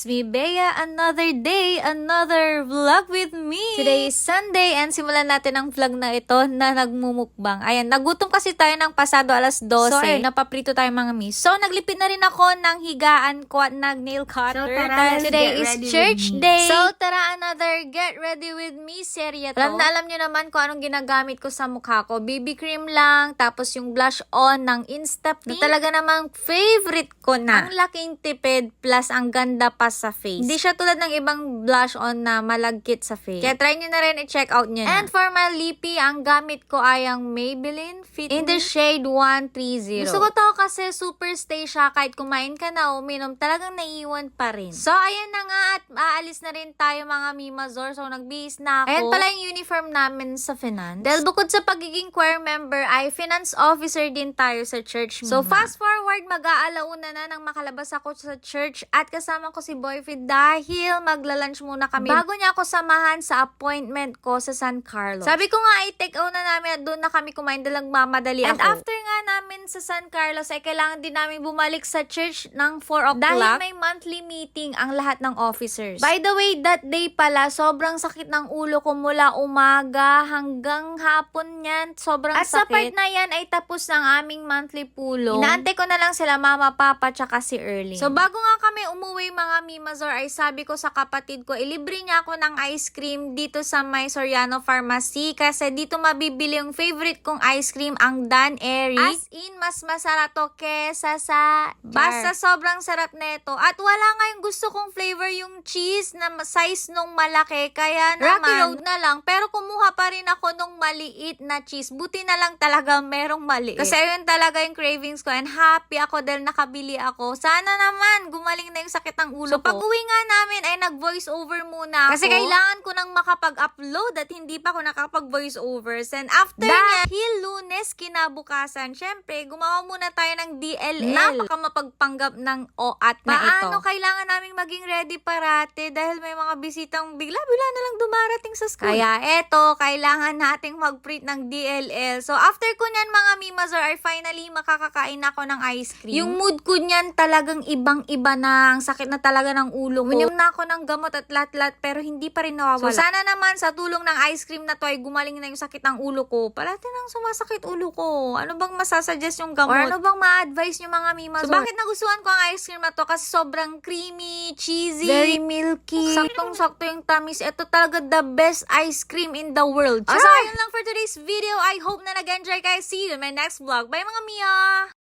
It's me, Bea. Another day, another vlog with me. Today is Sunday and simulan natin ang vlog na ito na nagmumukbang. Ayan, nagutom kasi tayo ng pasado alas 12. So, ayun, napaprito tayo mga miss. So, naglipid na rin ako ng higaan ko at nag-nail cutter. So, tara, today is church day. So, tara, another get ready with me serye to. Alam nyo naman kung anong ginagamit ko sa mukha ko. BB cream lang, tapos yung blush on ng Instapink. Na talaga namang favorite ko na. Ang laking tipid plus ang ganda pa sa face. Hindi siya tulad ng ibang blush on na malagkit sa face. Kaya try nyo na rin i-check out nyo na. And for my lippy, ang gamit ko ay ang Maybelline Fit in the shade 130. Gusto ko to kasi super stay siya. Kahit kumain ka na o uminom, talagang naiiwan pa rin. So, ayan na nga at aalis na rin tayo mga Mimazor. So, nagbihis na ako. Ayan pala yung uniform namin sa finance. Dahil bukod sa pagiging choir member, ay finance officer din tayo sa church. So, fast forward, mag-aalauna na nang makalabas ako sa church at kasama ko si Boyfriend dahil magla-lunch muna kami bago niya ako samahan sa appointment ko sa San Carlos. Sabi ko nga, i-take out na namin at doon na kami kumain dahil mamadali ako. And after nga namin sa San Carlos, ay kailangan din namin bumalik sa church ng 4 o'clock dahil may monthly meeting ang lahat ng officers. By the way, that day pala, sobrang sakit ng ulo ko mula umaga hanggang hapon yan. Sobrang sakit. At sa part na yan ay tapos ng aming monthly pulong. Inaantay ko na lang sila mama, papa, tsaka si Early. So bago nga kami umuwi mga Mimazor, ay sabi ko sa kapatid ko, ilibre niya ako ng ice cream dito sa may Soriano Pharmacy kasi dito mabibili yung favorite kong ice cream, ang Dan Airy. As in, mas masarap to kesa sa jar. Basta sobrang sarap neto. At wala nga yung gusto kong flavor, yung cheese na size nung malaki. Kaya naman, Rocky Road na lang. Pero kumuha pa rin ako nung maliit na cheese. Buti na lang talaga merong maliit. Kasi yun talaga yung cravings ko. And happy ako dahil nakabili ako. Sana naman gumaling na yung sakit ng ulo ko. So, pag uwi nga namin ay nag-voice over muna ako. Kasi kailangan ko nang makapag-upload at hindi pa ako nakapag-voice overs. And after dahil Lunes kinabukasan, syempre, gumawa muna tayo ng DLL. Napaka mapagpanggap ng OAT na ito. Paano kailangan naming maging ready parate dahil may mga bisitang bigla-bigla na lang dumarating sa school. Kaya eto, kailangan nating mag-print ng DLL. So, after ko nyan mga Mimazor, ay finally makakakain ako ng ice cream. Yung mood ko nyan talagang ibang-iba na. Ang sakit na talaga ng ulo ko. Uminom na ako ng gamot at lat-lat pero hindi pa rin nawawala. So, sana naman sa tulong ng ice cream na to ay gumaling na yung sakit ng ulo ko. Palati nang sumasakit ulo ko. Ano bang masasuggest yung gamot? Or ano bang ma-advise yung mga Mimazor? So, bakit nagustuhan ko ang ice cream na to? Kasi sobrang creamy, cheesy, very milky. Saktong-sakto yung tamis. Ito talaga the best ice cream in the world. So, ayun lang for today's video. I hope na nag-enjoy kayo. See you in my next vlog. Bye mga Mia!